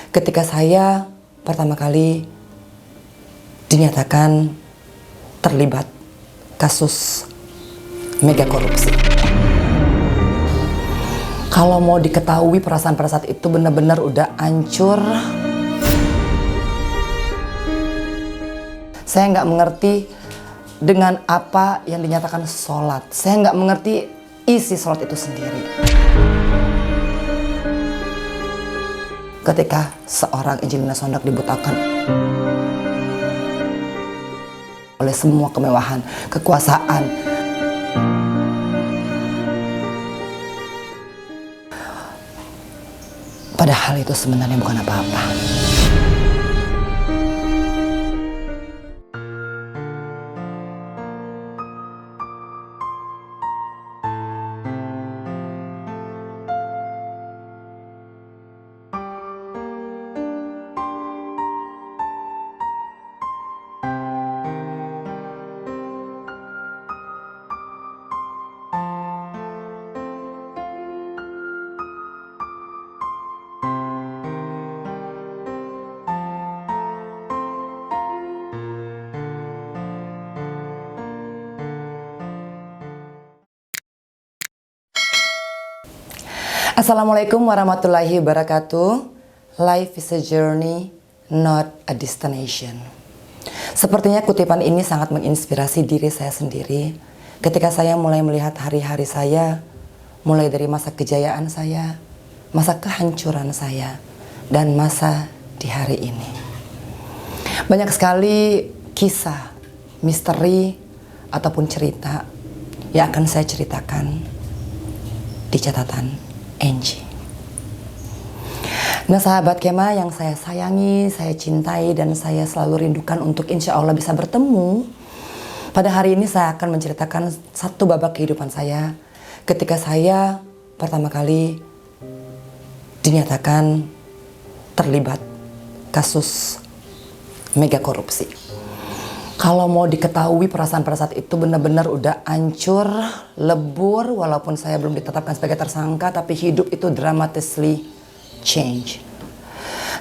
ketika saya pertama kali dinyatakan terlibat kasus mega korupsi. Kalau mau diketahui perasaan pada saat itu benar-benar udah hancur. Saya nggak mengerti dengan apa yang dinyatakan sholat. Saya nggak mengerti isi sholat itu sendiri. Ketika seorang Angelina Sondak dibutakan oleh semua kemewahan, kekuasaan, padahal itu sebenarnya bukan apa-apa. Assalamualaikum warahmatullahi wabarakatuh. Life is a journey, not a destination. Sepertinya kutipan ini sangat menginspirasi diri saya sendiri ketika saya mulai melihat hari-hari saya, mulai dari masa kejayaan saya, masa kehancuran saya, dan masa di hari ini. Banyak sekali kisah, misteri, ataupun cerita yang akan saya ceritakan di catatan Angie. Nah, sahabat Kema yang saya sayangi, saya cintai, dan saya selalu rindukan untuk insya Allah bisa bertemu. Pada hari ini saya akan menceritakan satu babak kehidupan saya ketika saya pertama kali dinyatakan terlibat kasus mega korupsi. Kalau mau diketahui perasaan pada saat itu benar-benar udah hancur, lebur, walaupun saya belum ditetapkan sebagai tersangka, tapi hidup itu dramatically change.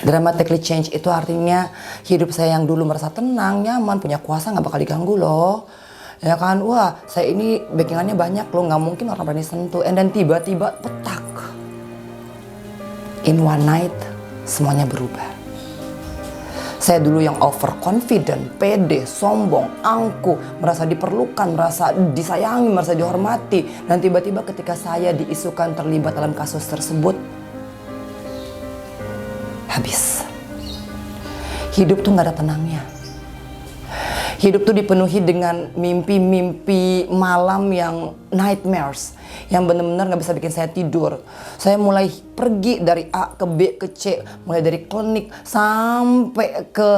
Dramatically change itu artinya hidup saya yang dulu merasa tenang, nyaman, punya kuasa nggak bakal diganggu loh. Ya kan, wah saya ini backingannya banyak loh, nggak mungkin orang berani sentuh. And then tiba-tiba petak. In one night semuanya berubah. Saya dulu yang overconfident, pede, sombong, angkuh, merasa diperlukan, merasa disayangi, merasa dihormati. Dan tiba-tiba ketika saya diisukan terlibat dalam kasus tersebut, habis. Hidup tuh gak ada tenangnya. Hidup tuh dipenuhi dengan mimpi-mimpi malam yang nightmares, yang benar-benar gak bisa bikin saya tidur. Saya mulai pergi dari A ke B ke C, mulai dari klinik sampai ke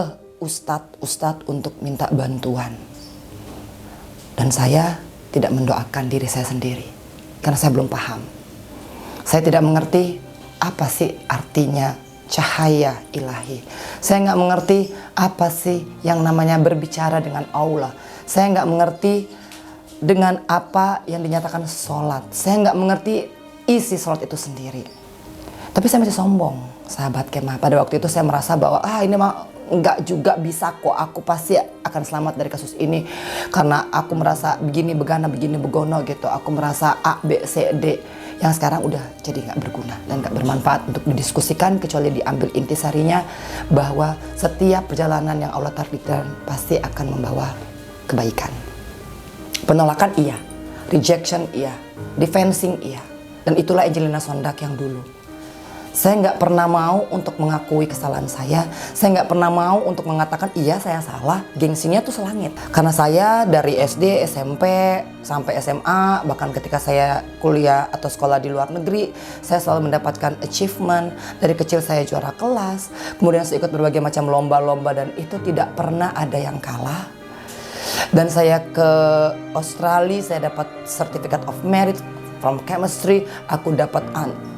ustadz untuk minta bantuan. Dan saya tidak mendoakan diri saya sendiri, karena saya belum paham. Saya tidak mengerti apa sih artinya cahaya ilahi. Saya nggak mengerti apa sih yang namanya berbicara dengan Allah. Saya nggak mengerti dengan apa yang dinyatakan sholat. Saya nggak mengerti isi sholat itu sendiri. Tapi saya masih sombong, sahabat Kemah. Pada waktu itu saya merasa bahwa ini mah nggak juga bisa kok. Aku pasti akan selamat dari kasus ini karena aku merasa begini begana, begini begono gitu. Aku merasa A, B, C, D. Yang sekarang udah jadi nggak berguna dan nggak bermanfaat untuk didiskusikan, kecuali diambil intisarinya bahwa setiap perjalanan yang Allah takdirkan pasti akan membawa kebaikan. Penolakan iya, rejection iya, defensing iya, dan itulah Angelina Sondak yang dulu. Saya nggak pernah mau untuk mengakui kesalahan saya nggak pernah mau untuk mengatakan iya saya salah, gengsinya tuh selangit. Karena saya dari SD, SMP, sampai SMA, bahkan ketika saya kuliah atau sekolah di luar negeri, saya selalu mendapatkan achievement. Dari kecil saya juara kelas, kemudian saya ikut berbagai macam lomba-lomba dan itu tidak pernah ada yang kalah. Dan saya ke Australia, saya dapat Certificate of Merit from Chemistry, aku dapat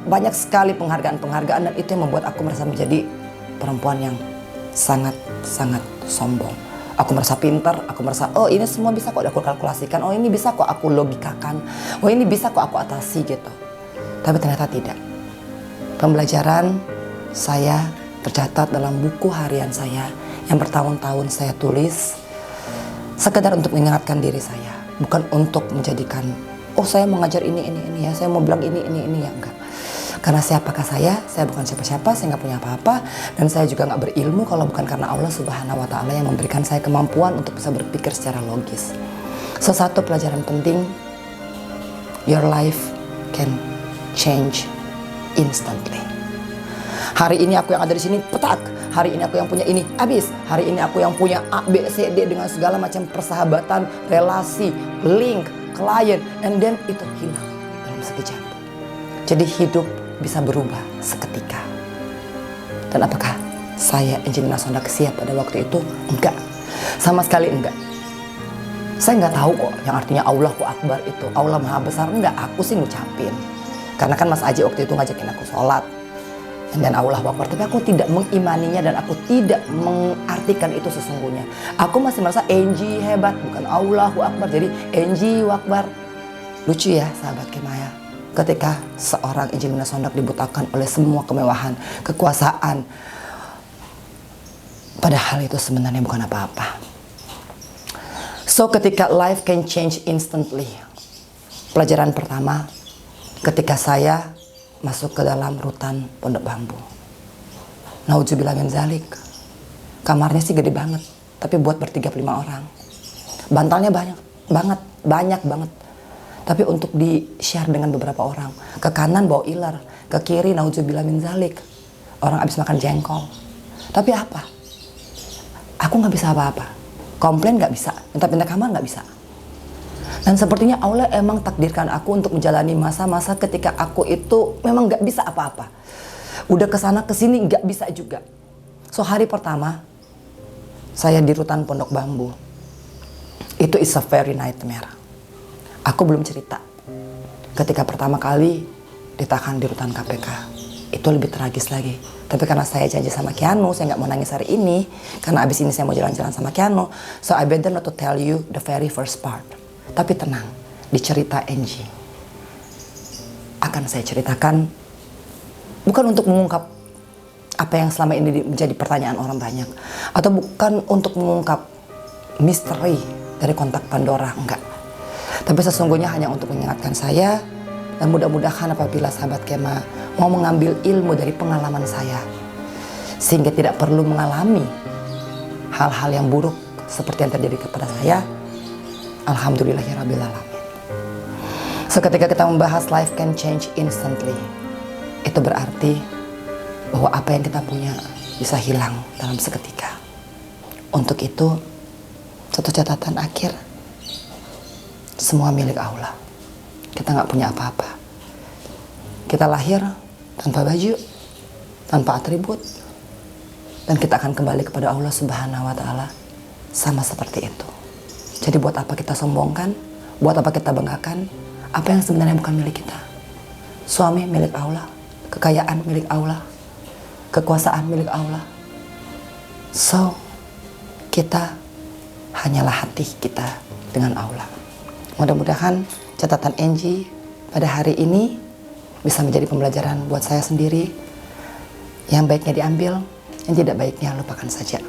banyak sekali penghargaan-penghargaan, dan itu yang membuat aku merasa menjadi perempuan yang sangat-sangat sombong. Aku merasa pintar, aku merasa oh ini semua bisa kok aku kalkulasikan, oh ini bisa kok aku logikakan, oh ini bisa kok aku atasi gitu. Tapi ternyata tidak. Pembelajaran saya tercatat dalam buku harian saya yang bertahun-tahun saya tulis, sekedar untuk mengingatkan diri saya, bukan untuk menjadikan, oh saya mau ngajar ini ya, saya mau bilang ini ya, enggak. Karena siapakah saya bukan siapa-siapa, saya nggak punya apa-apa, dan saya juga nggak berilmu kalau bukan karena Allah Subhanahu wa Ta'ala yang memberikan saya kemampuan untuk bisa berpikir secara logis. Satu pelajaran penting, your life can change instantly. Hari ini aku yang ada di sini, petak. Hari ini aku yang punya ini, habis. Hari ini aku yang punya A, B, C, D dengan segala macam persahabatan, relasi, link, klien, and then itu hilang dalam sekejap. Jadi hidup bisa berubah seketika. Dan apakah saya, Angelina Sondag, siap pada waktu itu? Enggak, sama sekali enggak. Saya nggak tahu kok yang artinya Allahu Akbar itu, Allah Maha Besar. Enggak, aku sih ngucapin. Karena kan Mas Aji waktu itu ngajakin aku sholat. Dan Allahu Akbar, tapi aku tidak mengimaninya dan aku tidak mengartikan itu sesungguhnya. Aku masih merasa Angie hebat, bukan Allahu Akbar. Jadi Angie Akbar. Lucu ya sahabat Kemaya, ketika seorang Angelina Sondag dibutakan oleh semua kemewahan, kekuasaan, padahal itu sebenarnya bukan apa-apa. So ketika life can change instantly, pelajaran pertama ketika saya masuk ke dalam rutan Pondok Bambu. Nauzubillah min zalik. Kamarnya sih gede banget, tapi buat ber-35 orang. Bantalnya banyak banget. Tapi untuk di-share dengan beberapa orang. Ke kanan bawa iler, ke kiri nauzubillah min zalik. Orang habis makan jengkol. Tapi apa? Aku nggak bisa apa-apa. Komplain nggak bisa, minta-minta kamar nggak bisa. Dan sepertinya Allah emang takdirkan aku untuk menjalani masa-masa ketika aku itu memang gak bisa apa-apa. Udah kesana kesini gak bisa juga. So hari pertama saya di rutan Pondok Bambu, itu is a very nightmare. Aku belum cerita ketika pertama kali ditahan di rutan KPK. Itu lebih tragis lagi. Tapi karena saya janji sama Keanu, saya gak mau nangis hari ini. Karena abis ini saya mau jalan-jalan sama Keanu. So I better not to tell you the very first part. Tapi tenang, di cerita Angie akan saya ceritakan bukan untuk mengungkap apa yang selama ini menjadi pertanyaan orang banyak, atau bukan untuk mengungkap misteri dari kontak Pandora, enggak. Tapi sesungguhnya hanya untuk mengingatkan saya, dan mudah-mudahan apabila sahabat Kema mau mengambil ilmu dari pengalaman saya, sehingga tidak perlu mengalami hal-hal yang buruk seperti yang terjadi kepada saya. Alhamdulillahirabbil alamin. Seketika kita membahas life can change instantly, itu berarti bahwa apa yang kita punya bisa hilang dalam seketika. Untuk itu, satu catatan akhir, semua milik Allah. Kita nggak punya apa-apa. Kita lahir tanpa baju, tanpa atribut, dan kita akan kembali kepada Allah Subhanahu wa Ta'ala sama seperti itu. Jadi buat apa kita sombongkan? Buat apa kita banggakan? Apa yang sebenarnya bukan milik kita? Suami milik Allah, kekayaan milik Allah, kekuasaan milik Allah. So, kita hanyalah hati kita dengan Allah. Mudah-mudahan catatan Angie pada hari ini bisa menjadi pembelajaran buat saya sendiri. Yang baiknya diambil, yang tidak baiknya lupakan saja.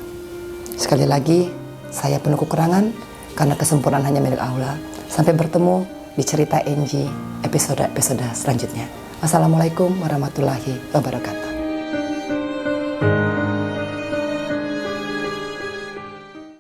Sekali lagi, saya penuh kekurangan, karena kesempurnaan hanya milik Allah. Sampai bertemu di cerita Angie episode-episode selanjutnya. Wassalamualaikum warahmatullahi wabarakatuh.